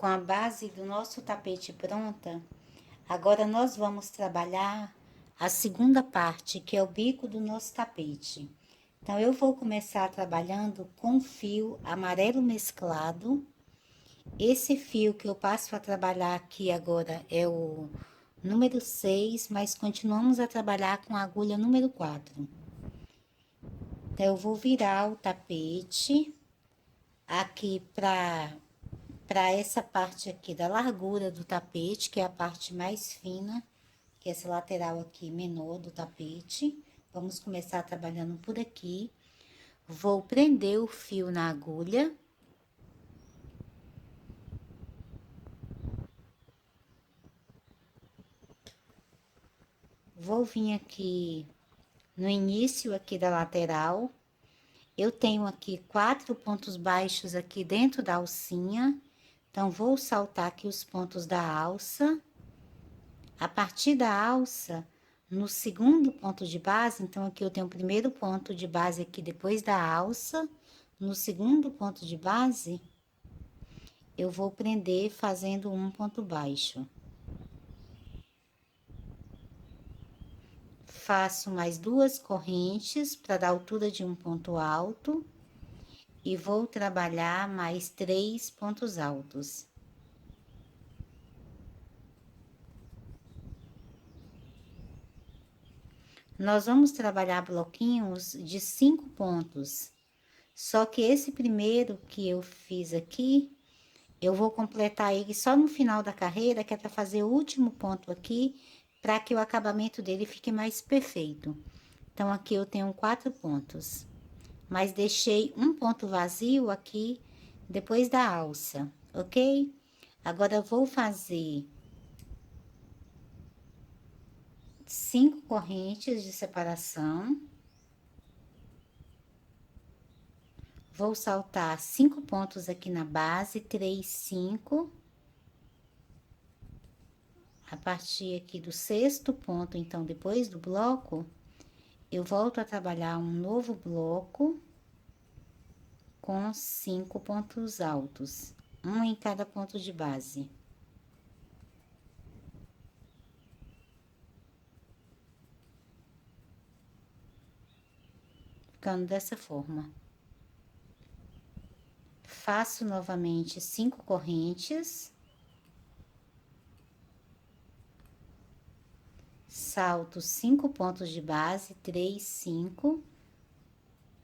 Com a base do nosso tapete pronta, agora nós vamos trabalhar a segunda parte, que é o bico do nosso tapete. Então, eu vou começar trabalhando com fio amarelo mesclado. Esse fio que eu passo a trabalhar aqui agora é o número 6, mas continuamos a trabalhar com a agulha número 4. Então, eu vou virar o tapete aqui para essa parte aqui da largura do tapete, que é a parte mais fina, que é essa lateral aqui menor do tapete. Vamos começar trabalhando por aqui. Vou prender o fio na agulha. Vou vir aqui no início aqui da lateral. Eu tenho aqui 4 pontos baixos aqui dentro da alcinha. Então, vou saltar aqui os pontos da alça. A partir da alça, no segundo ponto de base, então, aqui eu tenho o primeiro ponto de base aqui depois da alça. No segundo ponto de base, eu vou prender fazendo um ponto baixo. Faço mais 2 correntes para dar altura de um ponto alto. E vou trabalhar mais 3 pontos altos. Nós vamos trabalhar bloquinhos de 5 pontos. Só que esse primeiro que eu fiz aqui, eu vou completar ele só no final da carreira, que é para fazer o último ponto aqui, para que o acabamento dele fique mais perfeito. Então, aqui eu tenho 4 pontos, mas deixei um ponto vazio aqui depois da alça, ok? Agora, eu vou fazer 5 correntes de separação. Vou saltar 5 pontos aqui na base, 3, 5. A partir aqui do 6º ponto, então, depois do bloco, eu volto a trabalhar um novo bloco com 5 pontos altos, um em cada ponto de base. Ficando dessa forma. Faço novamente 5 correntes. Salto 5 pontos de base, 3, 5.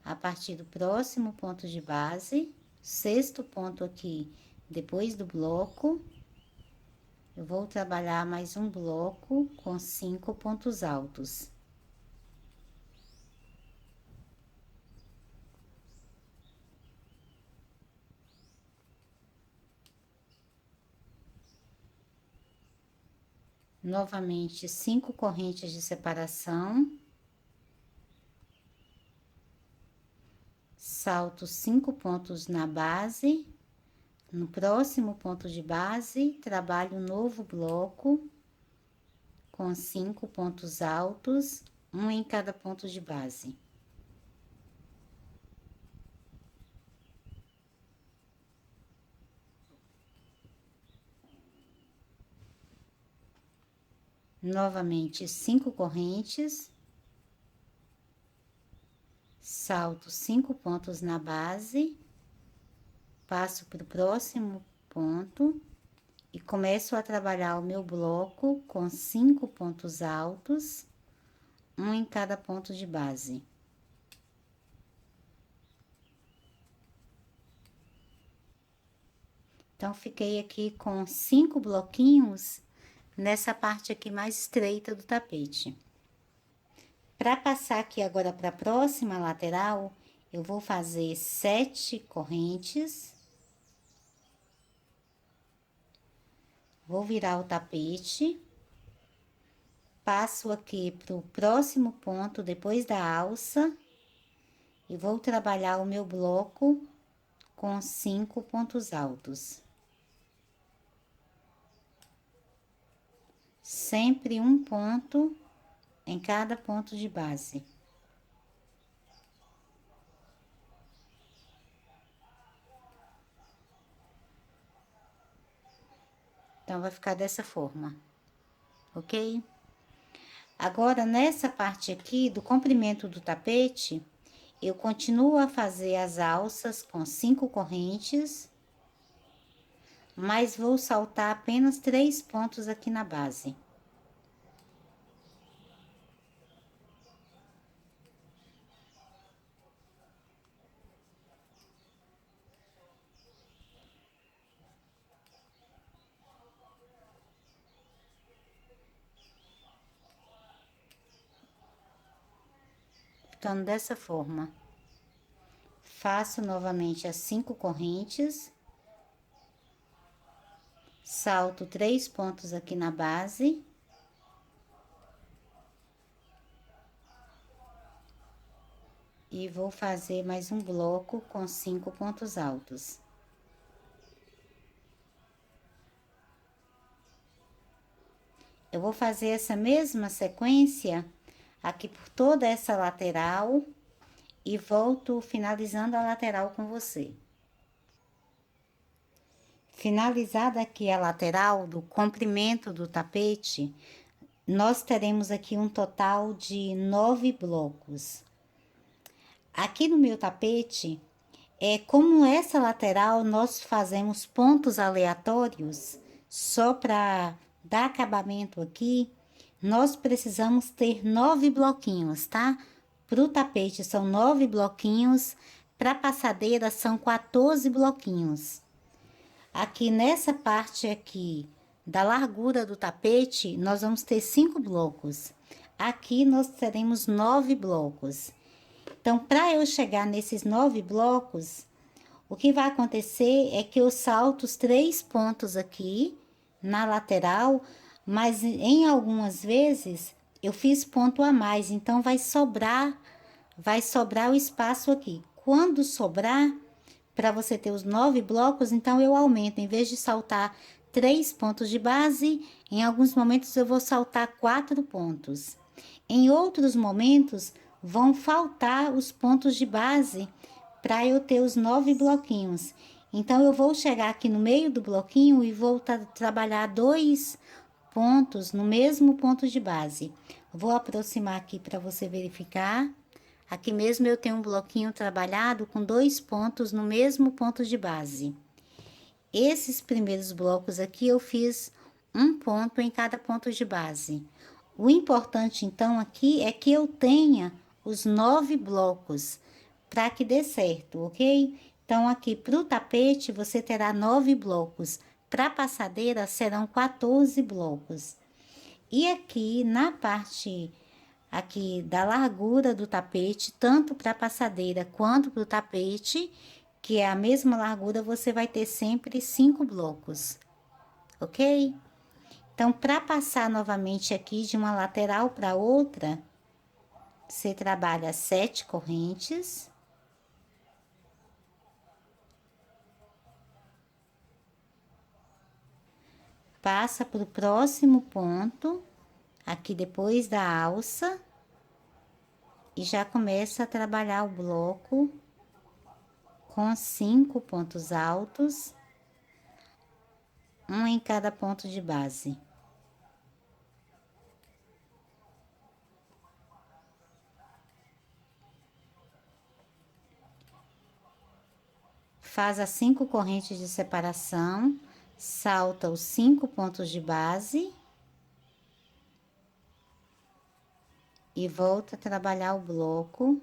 A partir do próximo ponto de base, 6º ponto aqui, depois do bloco, eu vou trabalhar mais um bloco com 5 pontos altos. Novamente, 5 correntes de separação. Salto 5 pontos na base. No próximo ponto de base, trabalho um novo bloco com 5 pontos altos, um em cada ponto de base. Novamente, 5 correntes. Salto 5 pontos na base, passo para o próximo ponto e começo a trabalhar o meu bloco com 5 pontos altos, um em cada ponto de base. Então, fiquei aqui com 5 bloquinhos nessa parte aqui mais estreita do tapete. Para passar aqui agora para a próxima lateral, eu vou fazer 7 correntes. Vou virar o tapete. Passo aqui para o próximo ponto depois da alça. E vou trabalhar o meu bloco com 5 pontos altos. Sempre um ponto em cada ponto de base. Então, vai ficar dessa forma, ok? Agora, nessa parte aqui do comprimento do tapete, eu continuo a fazer as alças com 5 correntes, mas vou saltar apenas 3 pontos aqui na base. Ficando dessa forma. Faço novamente as 5 correntes. Salto 3 pontos aqui na base. E vou fazer mais um bloco com 5 pontos altos. Eu vou fazer essa mesma sequência aqui por toda essa lateral e volto finalizando a lateral com você. Finalizada aqui a lateral do comprimento do tapete, nós teremos aqui um total de 9 blocos. Aqui no meu tapete, como essa lateral nós fazemos pontos aleatórios, só para dar acabamento aqui, nós precisamos ter 9 bloquinhos, tá? Para o tapete são 9 bloquinhos, para a passadeira são 14 bloquinhos. Aqui nessa parte aqui da largura do tapete, nós vamos ter 5 blocos. Aqui nós teremos 9 blocos. Então, para eu chegar nesses 9 blocos, o que vai acontecer é que eu salto os 3 pontos aqui na lateral, mas em algumas vezes eu fiz ponto a mais, então vai sobrar o espaço aqui. Quando sobrar, para você ter os 9 blocos, então eu aumento, em vez de saltar 3 pontos de base, em alguns momentos eu vou saltar 4 pontos. Em outros momentos, vão faltar os pontos de base para eu ter os 9 bloquinhos. Então, eu vou chegar aqui no meio do bloquinho e vou trabalhar 2 pontos no mesmo ponto de base. Vou aproximar aqui para você verificar. Aqui mesmo eu tenho um bloquinho trabalhado com 2 pontos no mesmo ponto de base. Esses primeiros blocos aqui eu fiz um ponto em cada ponto de base. O importante então aqui é que eu tenha os 9 blocos para que dê certo, ok? Então aqui para o tapete você terá 9 blocos, para a passadeira serão 14 blocos. E aqui na parte aqui da largura do tapete, tanto para a passadeira quanto para o tapete, que é a mesma largura, você vai ter sempre 5 blocos, ok? Então, para passar novamente aqui de uma lateral para outra, você trabalha 7 correntes. Passa para o próximo ponto, aqui depois da alça, e já começa a trabalhar o bloco com 5 pontos altos, um em cada ponto de base. Faz as 5 correntes de separação, salta os 5 pontos de base e volta a trabalhar o bloco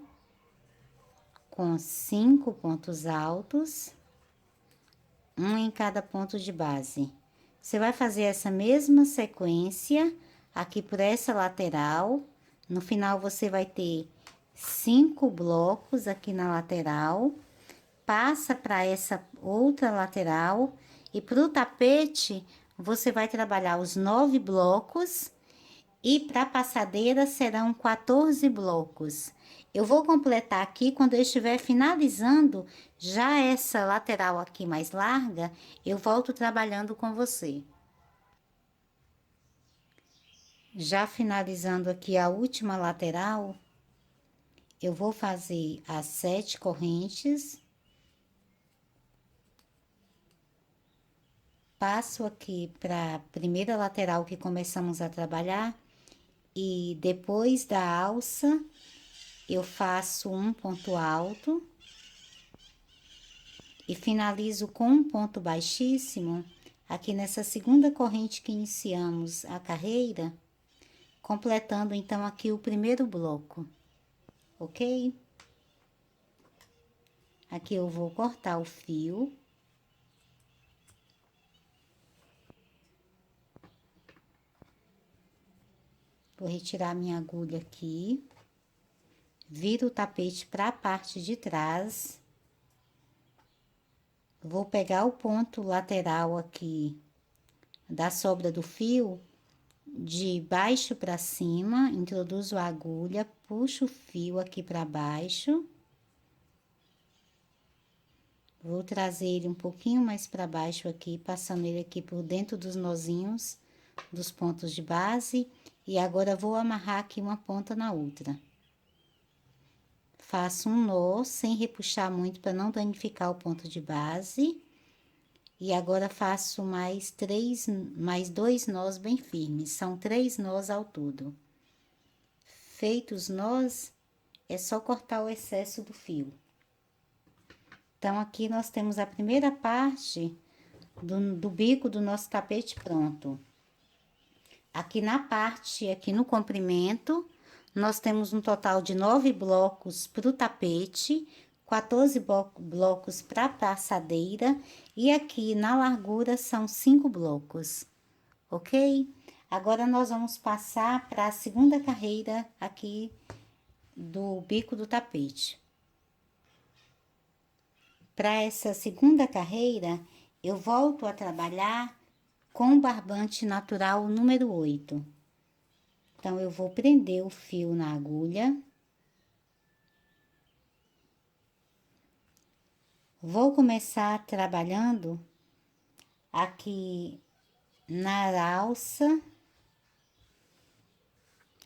com 5 pontos altos, um em cada ponto de base. Você vai fazer essa mesma sequência aqui por essa lateral. No final, você vai ter 5 blocos aqui na lateral. Passa para essa outra lateral e para o tapete, você vai trabalhar os 9 blocos e para a passadeira serão 14 blocos. Eu vou completar aqui quando eu estiver finalizando já essa lateral aqui mais larga, eu volto trabalhando com você. Já finalizando aqui a última lateral, eu vou fazer as 7 correntes. passo aqui para a primeira lateral que começamos a trabalhar e depois da alça eu faço um ponto alto e finalizo com um ponto baixíssimo aqui nessa segunda corrente que iniciamos a carreira, completando então aqui o primeiro bloco, ok? Aqui eu vou cortar o fio. Vou retirar minha agulha aqui, viro o tapete para a parte de trás. Vou pegar o ponto lateral aqui da sobra do fio, de baixo para cima, introduzo a agulha, puxo o fio aqui para baixo. Vou trazer ele um pouquinho mais para baixo aqui, passando ele aqui por dentro dos nozinhos dos pontos de base. E agora vou amarrar aqui uma ponta na outra. Faço um nó sem repuxar muito para não danificar o ponto de base. E agora faço mais dois nós bem firmes. São 3 nós ao todo. Feitos os nós, é só cortar o excesso do fio. Então, aqui nós temos a primeira parte do bico do nosso tapete pronto. Aqui na parte, aqui no comprimento, nós temos um total de 9 blocos para o tapete, 14 blocos para a passadeira e aqui na largura são 5 blocos, ok? Agora, nós vamos passar para a segunda carreira aqui do bico do tapete. Para essa segunda carreira, eu volto a trabalhar com o barbante natural número 8. Então, eu vou prender o fio na agulha. Vou começar trabalhando aqui na alça.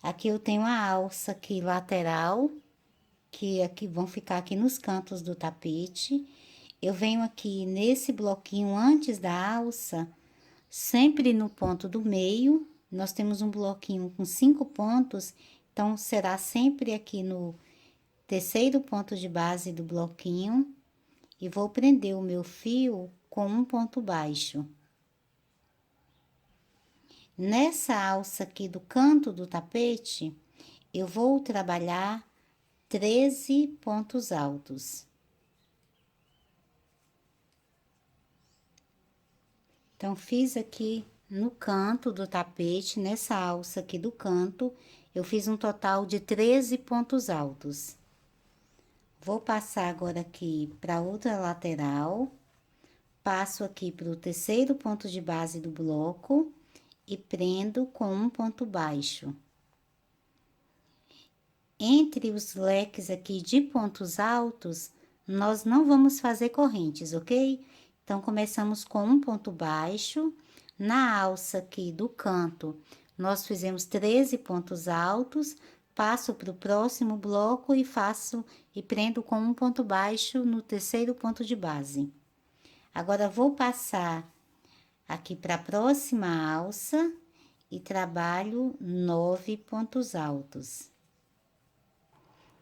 Aqui eu tenho a alça aqui lateral, que aqui vão ficar aqui nos cantos do tapete. Eu venho aqui nesse bloquinho antes da alça, sempre no ponto do meio. Nós temos um bloquinho com 5 pontos, então será sempre aqui no terceiro ponto de base do bloquinho. E vou prender o meu fio com um ponto baixo. Nessa alça aqui do canto do tapete, eu vou trabalhar 13 pontos altos. Então, fiz aqui no canto do tapete, nessa alça aqui do canto, eu fiz um total de 13 pontos altos. Vou passar agora aqui para outra lateral, passo aqui para o terceiro ponto de base do bloco e prendo com um ponto baixo. Entre os leques aqui de pontos altos, nós não vamos fazer correntes, ok? Então, começamos com um ponto baixo. Na alça aqui do canto, nós fizemos 13 pontos altos, passo para o próximo bloco e prendo com um ponto baixo no terceiro ponto de base. Agora, vou passar aqui para a próxima alça e trabalho 9 pontos altos.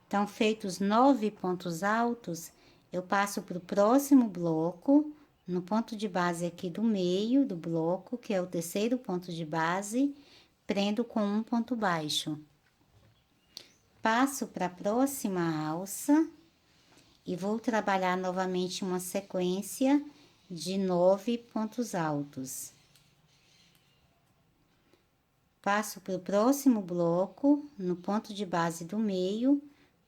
Então, feitos 9 pontos altos, eu passo para o próximo bloco, no ponto de base aqui do meio do bloco, que é o terceiro ponto de base, prendo com um ponto baixo. Passo para a próxima alça e vou trabalhar novamente uma sequência de 9 pontos altos. Passo para o próximo bloco, no ponto de base do meio,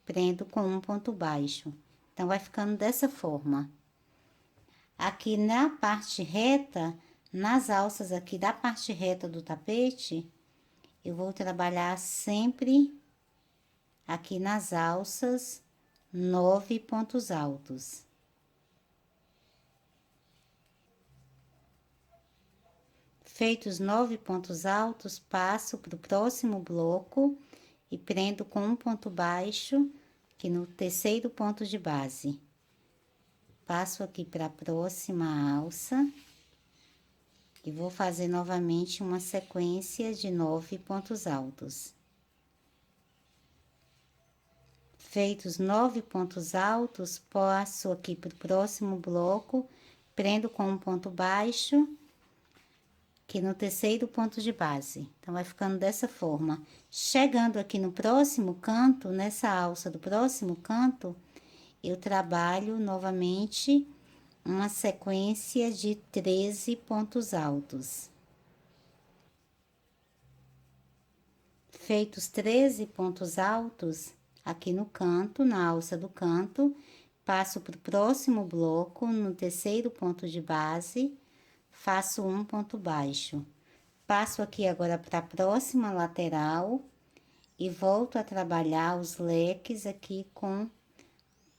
prendo com um ponto baixo. Então, vai ficando dessa forma. Aqui na parte reta, nas alças aqui da parte reta do tapete, eu vou trabalhar sempre aqui nas alças 9 pontos altos. Feitos 9 pontos altos, passo para o próximo bloco e prendo com um ponto baixo aqui no terceiro ponto de base. Passo aqui para a próxima alça. E vou fazer novamente uma sequência de 9 pontos altos. Feitos 9 pontos altos, passo aqui para o próximo bloco, prendo com um ponto baixo, aqui no terceiro ponto de base. Então, vai ficando dessa forma. Chegando aqui no próximo canto, nessa alça do próximo canto, eu trabalho novamente uma sequência de 13 pontos altos. Feitos 13 pontos altos, aqui no canto, na alça do canto, passo para o próximo bloco, no terceiro ponto de base, faço um ponto baixo. Passo aqui agora para a próxima lateral e volto a trabalhar os leques aqui com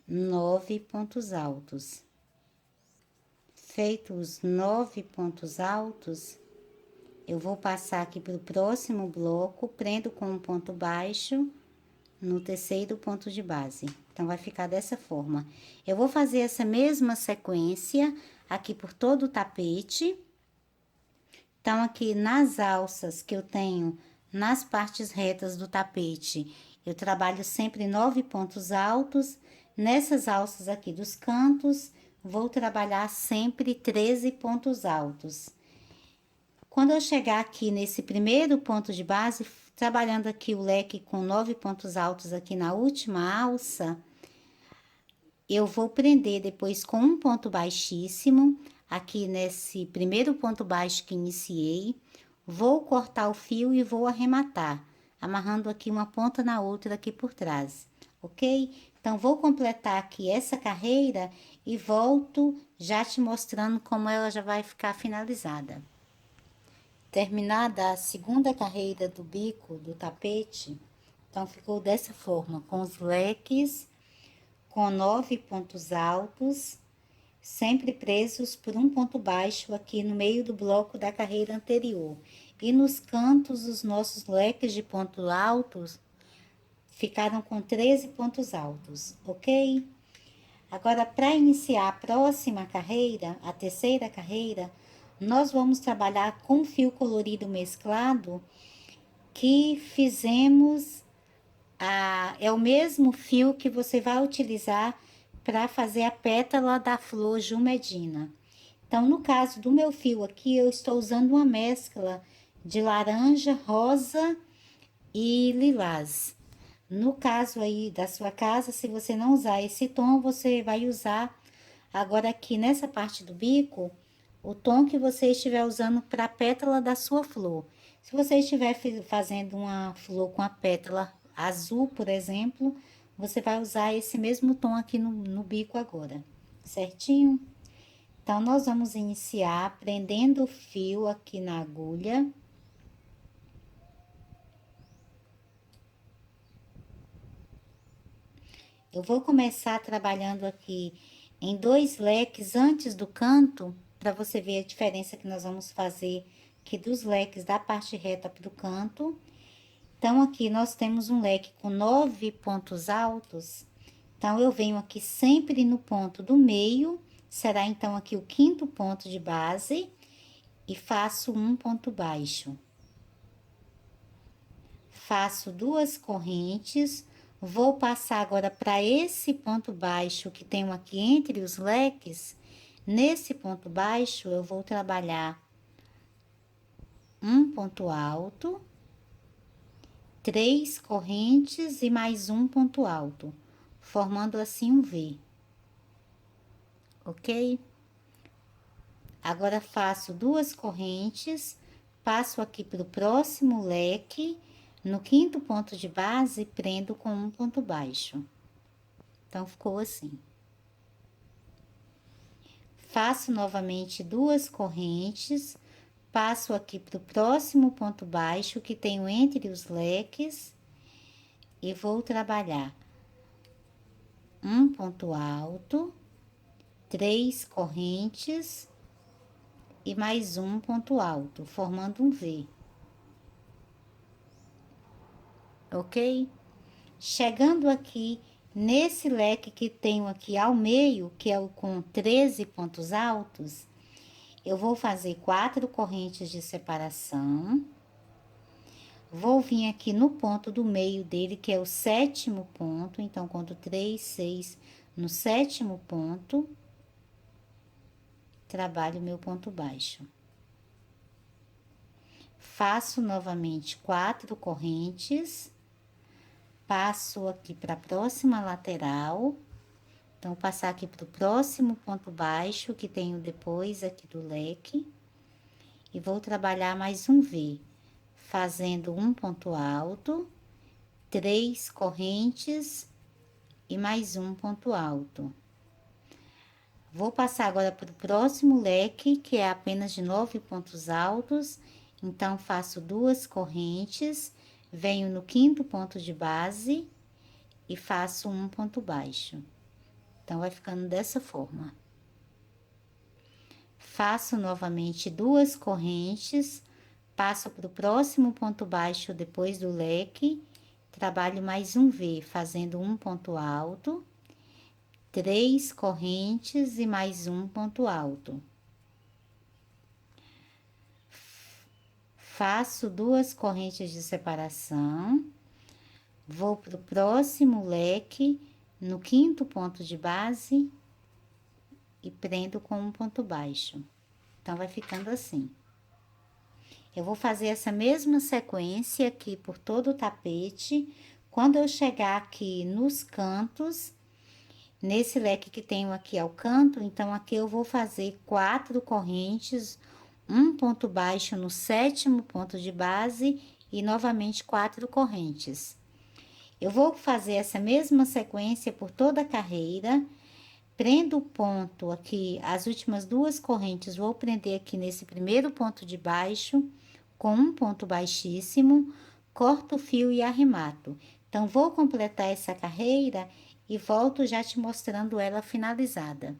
9 pontos altos. Feitos os 9 pontos altos, eu vou passar aqui para o próximo bloco, prendo com um ponto baixo no terceiro ponto de base. Então, vai ficar dessa forma. Eu vou fazer essa mesma sequência aqui por todo o tapete. Então, aqui nas alças que eu tenho nas partes retas do tapete, eu trabalho sempre 9 pontos altos. Nessas alças aqui dos cantos, vou trabalhar sempre 13 pontos altos. Quando eu chegar aqui nesse primeiro ponto de base, trabalhando aqui o leque com 9 pontos altos aqui na última alça, eu vou prender depois com um ponto baixíssimo, aqui nesse primeiro ponto baixo que iniciei, vou cortar o fio e vou arrematar, amarrando aqui uma ponta na outra aqui por trás, ok? Então, vou completar aqui essa carreira e volto já te mostrando como ela já vai ficar finalizada. Terminada a segunda carreira do bico do tapete, então ficou dessa forma, com os leques, com 9 pontos altos, sempre presos por um ponto baixo aqui no meio do bloco da carreira anterior. E nos cantos, os nossos leques de pontos altos ficaram com 13 pontos altos, ok? Agora, para iniciar a próxima carreira, a terceira carreira, nós vamos trabalhar com fio colorido mesclado que fizemos, é o mesmo fio que você vai utilizar para fazer a pétala da flor Jumedina. Então, no caso do meu fio aqui, eu estou usando uma mescla de laranja, rosa e lilás. No caso aí da sua casa, se você não usar esse tom, você vai usar agora aqui nessa parte do bico, o tom que você estiver usando para a pétala da sua flor. Se você estiver fazendo uma flor com a pétala azul, por exemplo, você vai usar esse mesmo tom aqui no bico agora, certinho? Então, nós vamos iniciar prendendo o fio aqui na agulha. Eu vou começar trabalhando aqui em 2 leques antes do canto, para você ver a diferença que nós vamos fazer aqui dos leques da parte reta para o canto. Então, aqui nós temos um leque com 9 pontos altos. Então, eu venho aqui sempre no ponto do meio, será então aqui o 5º ponto de base, e faço um ponto baixo. Faço 2 correntes. Vou passar agora para esse ponto baixo que tenho aqui entre os leques. Nesse ponto baixo, eu vou trabalhar um ponto alto, 3 correntes e mais um ponto alto, formando assim um V, ok? Agora, faço 2 correntes, passo aqui para o próximo leque. No 5º ponto de base, prendo com um ponto baixo. Então, ficou assim. Faço novamente 2 correntes, passo aqui para o próximo ponto baixo que tenho entre os leques e vou trabalhar um ponto alto, 3 correntes e mais um ponto alto, formando um V. Ok? Chegando aqui nesse leque que tenho aqui ao meio, que é o com 13 pontos altos, Eu vou fazer 4 correntes de separação. Vou vir aqui no ponto do meio dele, que é o 7º ponto. Então, conto 3, 6 no 7º ponto. Trabalho meu ponto baixo. Faço novamente 4 correntes. Passo aqui para a próxima lateral. Então, vou passar aqui para o próximo ponto baixo, que tenho depois aqui do leque. E vou trabalhar mais um V, fazendo um ponto alto, 3 correntes e mais um ponto alto. Vou passar agora para o próximo leque, que é apenas de 9 pontos altos. Então, faço 2 correntes, venho no 5º ponto de base e faço um ponto baixo. Então, vai ficando dessa forma. Faço novamente 2 correntes, passo para o próximo ponto baixo depois do leque, trabalho mais um V, fazendo um ponto alto, 3 correntes e mais um ponto alto. Faço 2 correntes de separação, vou para o próximo leque, no 5º ponto de base e prendo com um ponto baixo. Então, vai ficando assim. Eu vou fazer essa mesma sequência aqui por todo o tapete. Quando eu chegar aqui nos cantos, nesse leque que tenho aqui ao canto, então aqui eu vou fazer 4 correntes, um ponto baixo no 7º ponto de base e novamente 4 correntes. Eu vou fazer essa mesma sequência por toda a carreira. Prendo o ponto aqui, as últimas 2 correntes, vou prender aqui nesse primeiro ponto de baixo, com um ponto baixíssimo, corto o fio e arremato. Então, vou completar essa carreira e volto já te mostrando ela finalizada.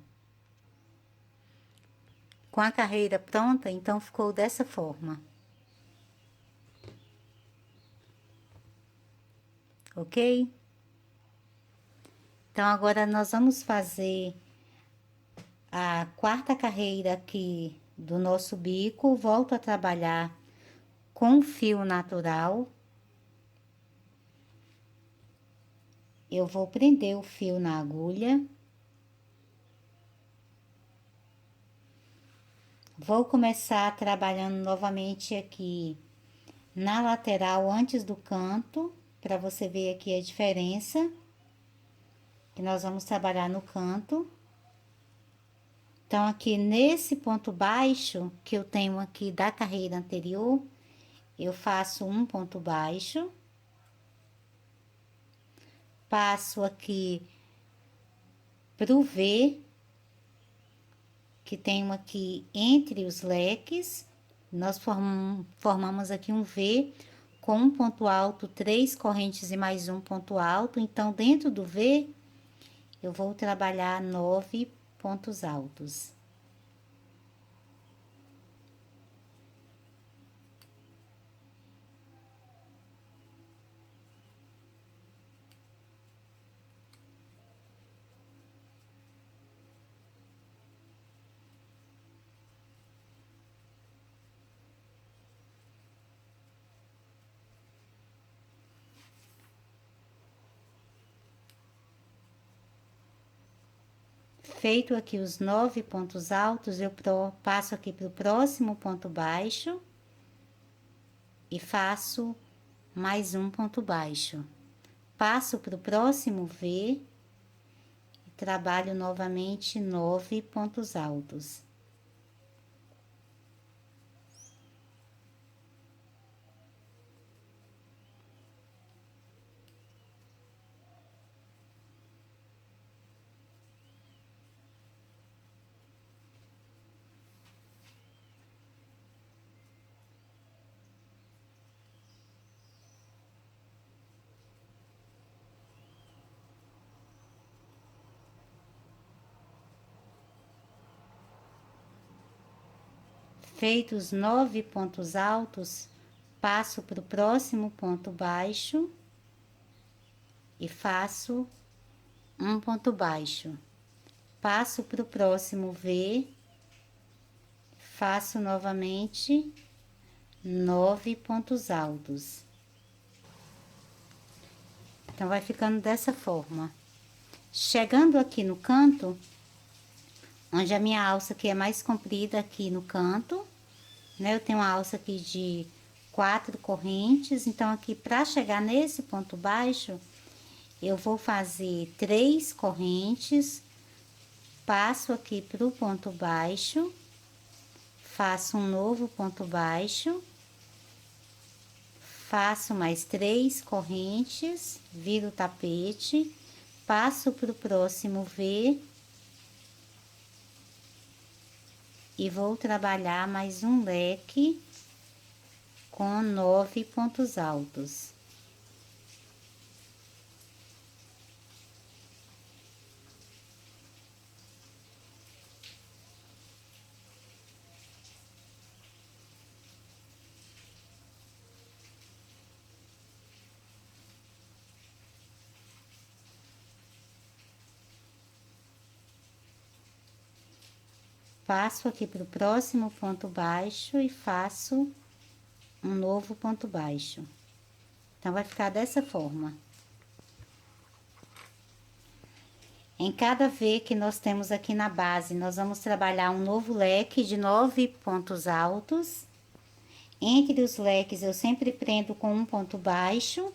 Com a carreira pronta, então, ficou dessa forma. Ok? Então, agora nós vamos fazer a 4ª carreira aqui do nosso bico. Volto a trabalhar com fio natural. Eu vou prender o fio na agulha. Vou começar trabalhando novamente aqui na lateral antes do canto, para você ver aqui a diferença. Que nós vamos trabalhar no canto. Então, aqui nesse ponto baixo que eu tenho aqui da carreira anterior, eu faço um ponto baixo. Passo aqui pro V, que tenho aqui entre os leques. Nós formamos aqui um V com um ponto alto, 3 correntes e mais um ponto alto. Então, dentro do V, eu vou trabalhar 9 pontos altos. Feito aqui os 9 pontos altos, eu passo aqui para o próximo ponto baixo e faço mais um ponto baixo. Passo para o próximo V e trabalho novamente 9 pontos altos. Feitos 9 pontos altos, passo para o próximo ponto baixo e faço um ponto baixo. Passo para o próximo V, faço novamente 9 pontos altos. Então, vai ficando dessa forma. Chegando aqui no canto, onde a minha alça aqui é mais comprida aqui no canto, né? Eu tenho uma alça aqui de 4 correntes, então aqui para chegar nesse ponto baixo, eu vou fazer 3 correntes, passo aqui pro ponto baixo, faço um novo ponto baixo, faço mais 3 correntes, viro o tapete, passo pro próximo V e vou trabalhar mais um leque com 9 pontos altos. Passo aqui para o próximo ponto baixo e faço um novo ponto baixo. Então, vai ficar dessa forma. Em cada V que nós temos aqui na base, nós vamos trabalhar um novo leque de 9 pontos altos. Entre os leques, eu sempre prendo com um ponto baixo,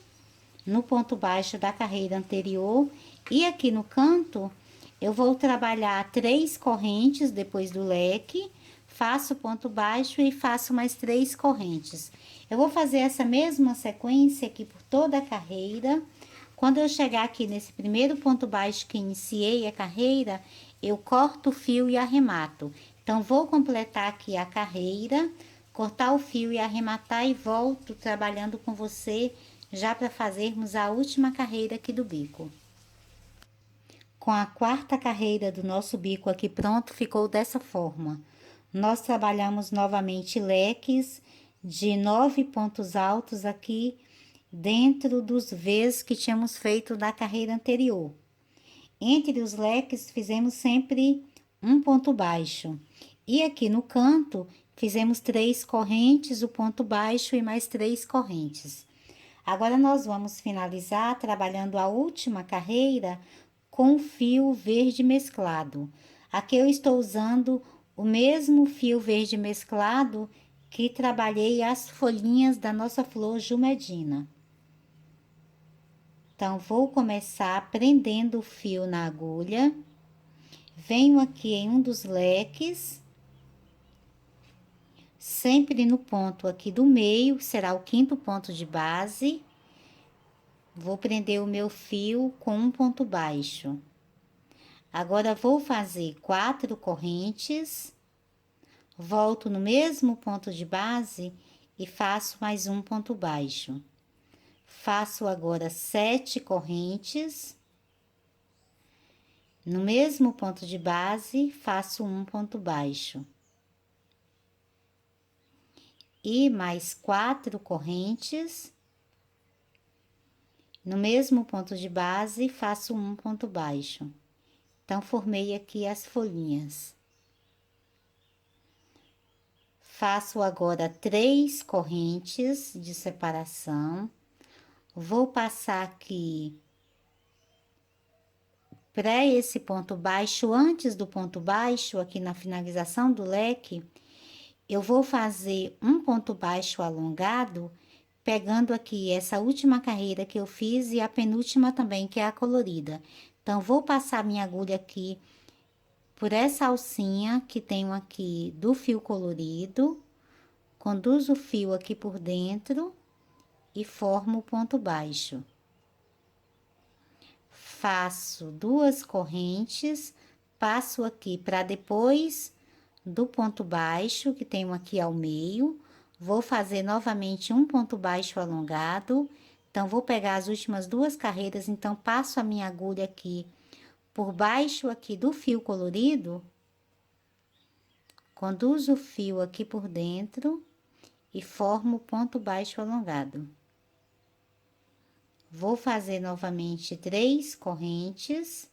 no ponto baixo da carreira anterior. E aqui no canto, eu vou trabalhar 3 correntes depois do leque, faço ponto baixo e faço mais 3 correntes. Eu vou fazer essa mesma sequência aqui por toda a carreira. Quando eu chegar aqui nesse primeiro ponto baixo que iniciei a carreira, eu corto o fio e arremato. Então, vou completar aqui a carreira, cortar o fio e arrematar e volto trabalhando com você já para fazermos a última carreira aqui do bico. Com a quarta carreira do nosso bico aqui pronto, ficou dessa forma. Nós trabalhamos novamente leques de 9 pontos altos aqui dentro dos V's que tínhamos feito da carreira anterior. Entre os leques, fizemos sempre um ponto baixo. E aqui no canto, fizemos 3 correntes, o ponto baixo e mais 3 correntes. Agora, nós vamos finalizar trabalhando a última carreira com fio verde mesclado. Aqui eu estou usando o mesmo fio verde mesclado que trabalhei as folhinhas da nossa flor Jumedina. Então, vou começar prendendo o fio na agulha. Venho aqui em um dos leques, sempre no ponto aqui do meio, será o 5º ponto de base. Vou prender o meu fio com um ponto baixo. Agora, vou fazer 4 correntes, volto no mesmo ponto de base e faço mais um ponto baixo. Faço agora 7 correntes. No mesmo ponto de base, faço um ponto baixo. E mais 4 correntes. No mesmo ponto de base, faço um ponto baixo. Então, formei aqui as folhinhas. Faço agora 3 correntes de separação. Vou passar aqui para esse ponto baixo, antes do ponto baixo, aqui na finalização do leque, eu vou fazer um ponto baixo alongado, pegando aqui essa última carreira que eu fiz e a penúltima também, que é a colorida. Então, vou passar minha agulha aqui por essa alcinha que tenho aqui do fio colorido, conduzo o fio aqui por dentro e formo o ponto baixo. Faço 2 correntes, passo aqui para depois do ponto baixo, que tenho aqui ao meio, vou fazer novamente um ponto baixo alongado. Então, vou pegar as últimas 2 carreiras, então, passo a minha agulha aqui por baixo aqui do fio colorido, conduzo o fio aqui por dentro e formo o ponto baixo alongado. Vou fazer novamente 3 correntes,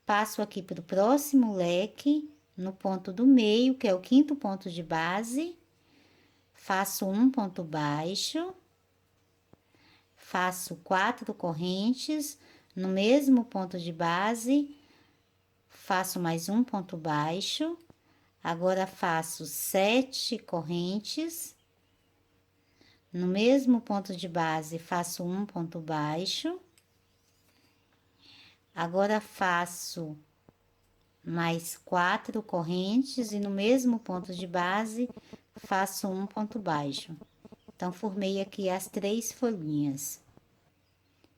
passo aqui para o próximo leque, no ponto do meio, que é o quinto ponto de base, faço um ponto baixo, faço 4 correntes, no mesmo ponto de base, faço mais um ponto baixo, agora faço 7 correntes, no mesmo ponto de base, faço um ponto baixo, agora faço mais 4 correntes e no mesmo ponto de base, faço um ponto baixo. Então, formei aqui as 3 folhinhas.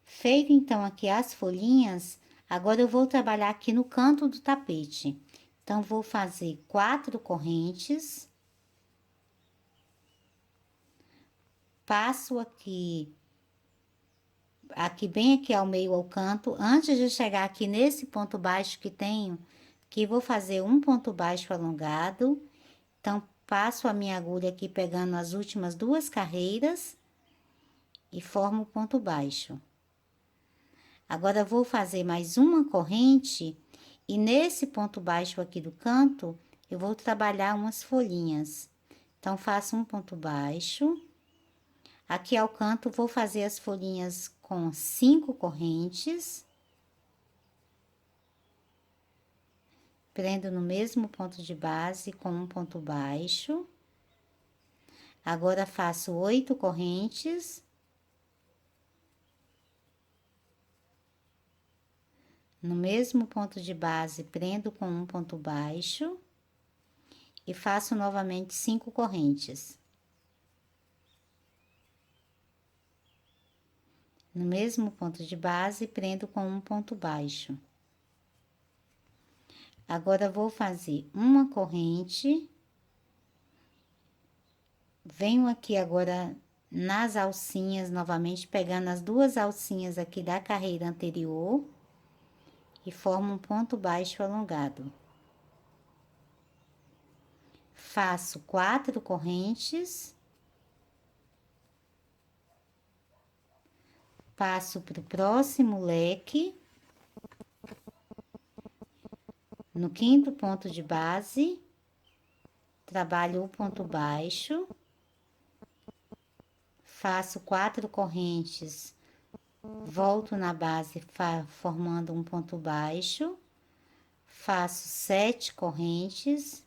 Feito, então, aqui as folhinhas, agora eu vou trabalhar aqui no canto do tapete. Então, vou fazer 4 correntes. Passo aqui bem aqui ao meio ao canto, antes de chegar aqui nesse ponto baixo que tenho, que vou fazer um ponto baixo alongado. Então, passo a minha agulha aqui pegando as últimas 2 carreiras e formo o ponto baixo. Agora, vou fazer mais uma corrente e nesse ponto baixo aqui do canto, eu vou trabalhar umas folhinhas. Então, faço um ponto baixo. Aqui ao canto, vou fazer as folhinhas com 5 correntes. Prendo no mesmo ponto de base com um ponto baixo. Agora, faço 8 correntes. No mesmo ponto de base, prendo com um ponto baixo. E faço novamente 5 correntes. No mesmo ponto de base, prendo com um ponto baixo. Agora, vou fazer uma corrente. Venho aqui agora nas alcinhas, novamente, pegando as 2 alcinhas aqui da carreira anterior. E formo um ponto baixo alongado. Faço 4 correntes. Passo para o próximo leque. No quinto ponto de base, trabalho o ponto baixo, faço 4 correntes, volto na base formando um ponto baixo, faço 7 correntes,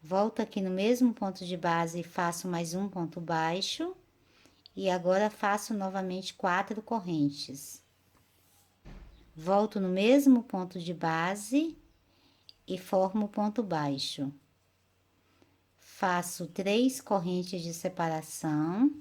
volto aqui no mesmo ponto de base e faço mais um ponto baixo, e agora faço novamente 4 correntes. Volto no mesmo ponto de base e formo o ponto baixo. Faço 3 correntes de separação.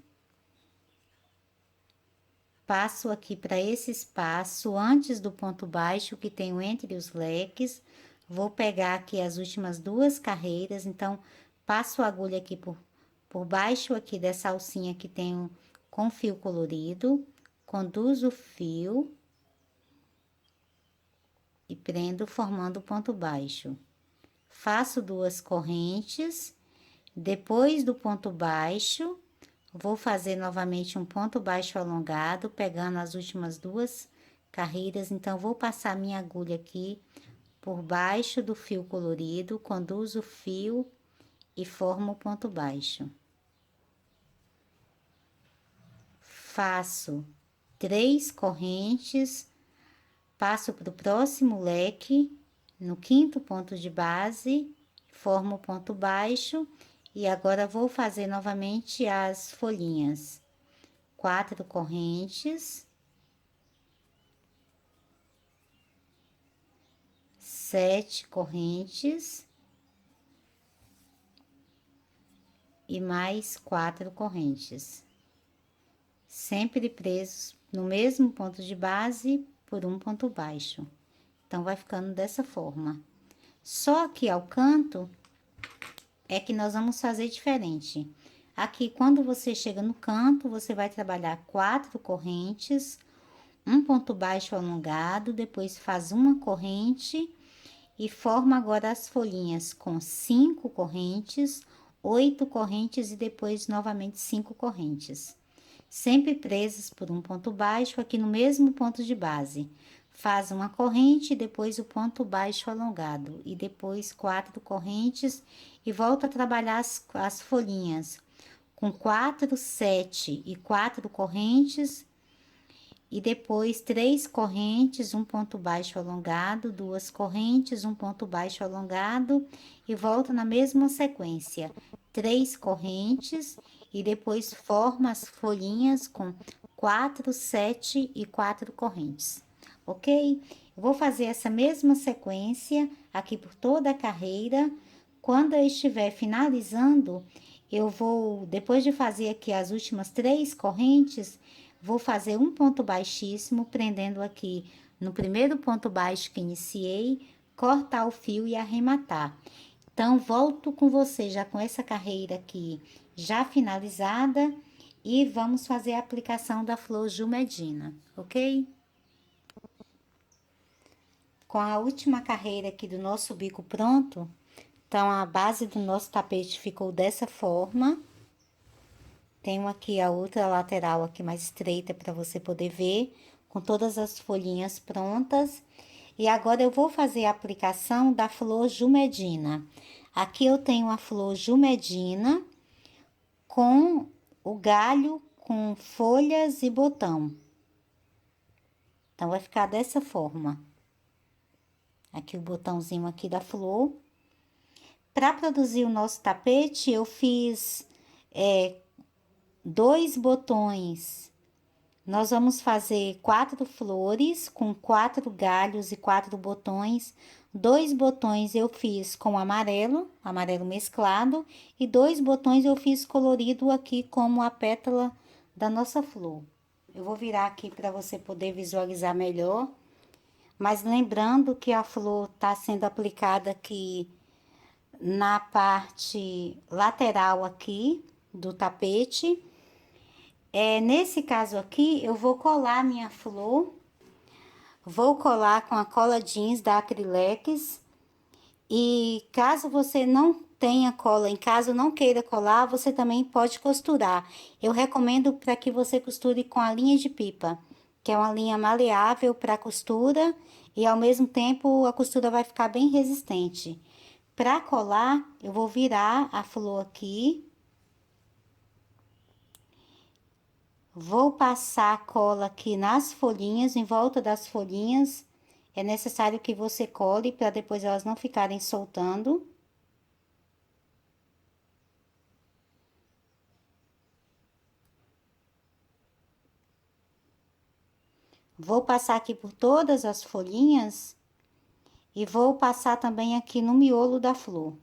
Passo aqui para esse espaço antes do ponto baixo que tenho entre os leques. Vou pegar aqui as últimas 2 carreiras, então, passo a agulha aqui por baixo aqui dessa alcinha que tenho com fio colorido, conduzo o fio e prendo formando o ponto baixo. Faço 2 correntes, depois do ponto baixo, vou fazer novamente um ponto baixo alongado, pegando as últimas 2 carreiras, então, vou passar minha agulha aqui por baixo do fio colorido, conduzo o fio e formo o ponto baixo. Faço 3 correntes, passo para o próximo leque, no quinto ponto de base, formo o ponto baixo e agora vou fazer novamente as folhinhas. 4 correntes, 7 correntes e mais 4 correntes, sempre presos no mesmo ponto de base por um ponto baixo. Então, vai ficando dessa forma. Só que ao canto é que nós vamos fazer diferente. Aqui, quando você chega no canto, você vai trabalhar 4 correntes, um ponto baixo alongado, depois faz uma corrente e forma agora as folhinhas com 5 correntes, 8 correntes e depois novamente 5 correntes. Sempre presas por um ponto baixo aqui no mesmo ponto de base. faz uma corrente, depois o ponto baixo alongado, e depois 4 correntes, e volta a trabalhar as folhinhas com 4, 7 e 4 correntes, e depois 3 correntes, um ponto baixo alongado, 2 correntes, um ponto baixo alongado, e volta na mesma sequência, 3 correntes, e depois forma as folhinhas com 4, 7 e 4 correntes, ok? Eu vou fazer essa mesma sequência aqui por toda a carreira. Quando eu estiver finalizando, eu vou, depois de fazer aqui as últimas 3 correntes, vou fazer um ponto baixíssimo, prendendo aqui no primeiro ponto baixo que iniciei, cortar o fio e arrematar. Então, volto com você já com essa carreira aqui já finalizada e vamos fazer a aplicação da flor Jumedina, ok? Com a última carreira aqui do nosso bico pronto, então a base do nosso tapete ficou dessa forma. Tenho aqui a outra lateral aqui mais estreita para você poder ver, com todas as folhinhas prontas. E agora eu vou fazer a aplicação da flor Jumedina. Aqui eu tenho a flor Jumedina com o galho com folhas e botão. Então, vai ficar dessa forma. Aqui o botãozinho aqui da flor. Para produzir o nosso tapete, eu fiz 2 botões. Nós vamos fazer 4 flores com 4 galhos e 4 botões. 2 botões eu fiz com amarelo mesclado, e 2 botões eu fiz colorido aqui como a pétala da nossa flor. Eu vou virar aqui para você poder visualizar melhor, mas lembrando que a flor tá sendo aplicada aqui na parte lateral aqui do tapete. Nesse caso aqui, eu vou colar minha flor, vou colar com a cola jeans da Acrylex, e caso você não tenha cola em casa, não queira colar, você também pode costurar. Eu recomendo para que você costure com a linha de pipa, que é uma linha maleável para costura, e ao mesmo tempo a costura vai ficar bem resistente. Para colar, eu vou virar a flor aqui. Vou passar a cola aqui nas folhinhas, em volta das folhinhas. É necessário que você cole para depois elas não ficarem soltando. Vou passar aqui por todas as folhinhas e vou passar também aqui no miolo da flor.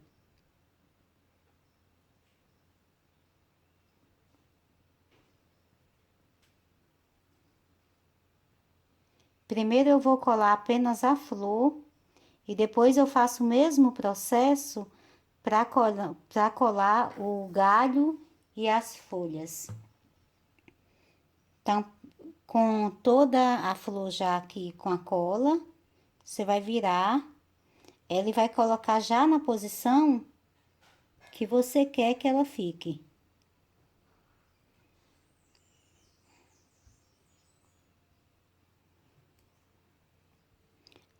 Primeiro eu vou colar apenas a flor e depois eu faço o mesmo processo para colar o galho e as folhas. Então, com toda a flor já aqui com a cola, você vai virar ela e vai colocar já na posição que você quer que ela fique.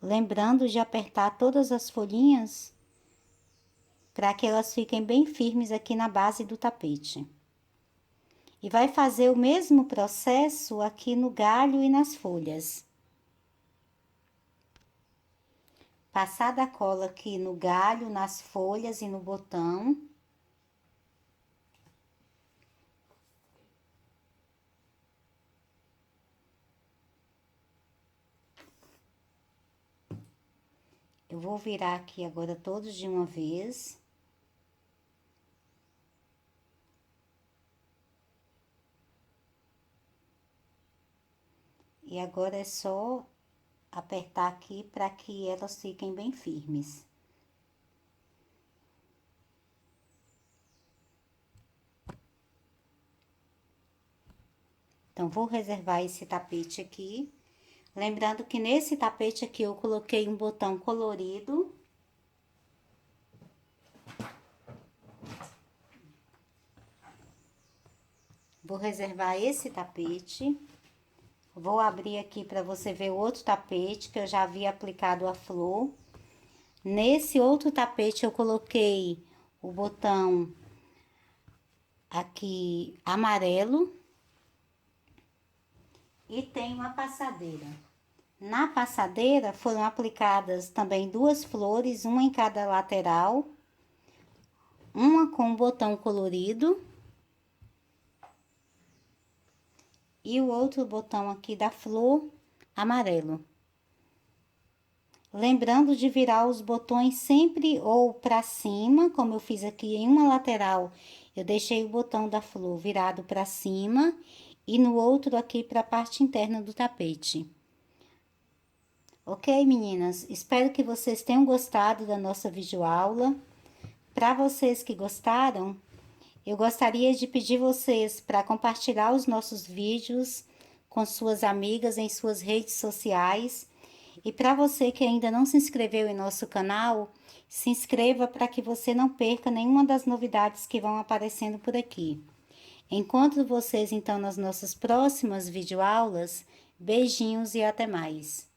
Lembrando de apertar todas as folhinhas para que elas fiquem bem firmes aqui na base do tapete. E vai fazer o mesmo processo aqui no galho e nas folhas. Passar da cola aqui no galho, nas folhas e no botão. Eu vou virar aqui agora todos de uma vez. E agora é só apertar aqui para que elas fiquem bem firmes. Então, vou reservar esse tapete aqui. Lembrando que nesse tapete aqui eu coloquei um botão colorido. Vou reservar esse tapete. Vou abrir aqui para você ver o outro tapete que eu já havia aplicado a flor. Nesse outro tapete eu coloquei o botão aqui amarelo e tem uma passadeira. Na passadeira foram aplicadas também duas flores, uma em cada lateral, uma com o botão colorido e o outro botão aqui da flor amarelo. Lembrando de virar os botões sempre ou para cima, como eu fiz aqui em uma lateral, eu deixei o botão da flor virado para cima e no outro aqui para a parte interna do tapete. Ok, meninas? Espero que vocês tenham gostado da nossa videoaula. Para vocês que gostaram, eu gostaria de pedir vocês para compartilhar os nossos vídeos com suas amigas em suas redes sociais. E para você que ainda não se inscreveu em nosso canal, se inscreva para que você não perca nenhuma das novidades que vão aparecendo por aqui. Encontro vocês então nas nossas próximas videoaulas. Beijinhos e até mais!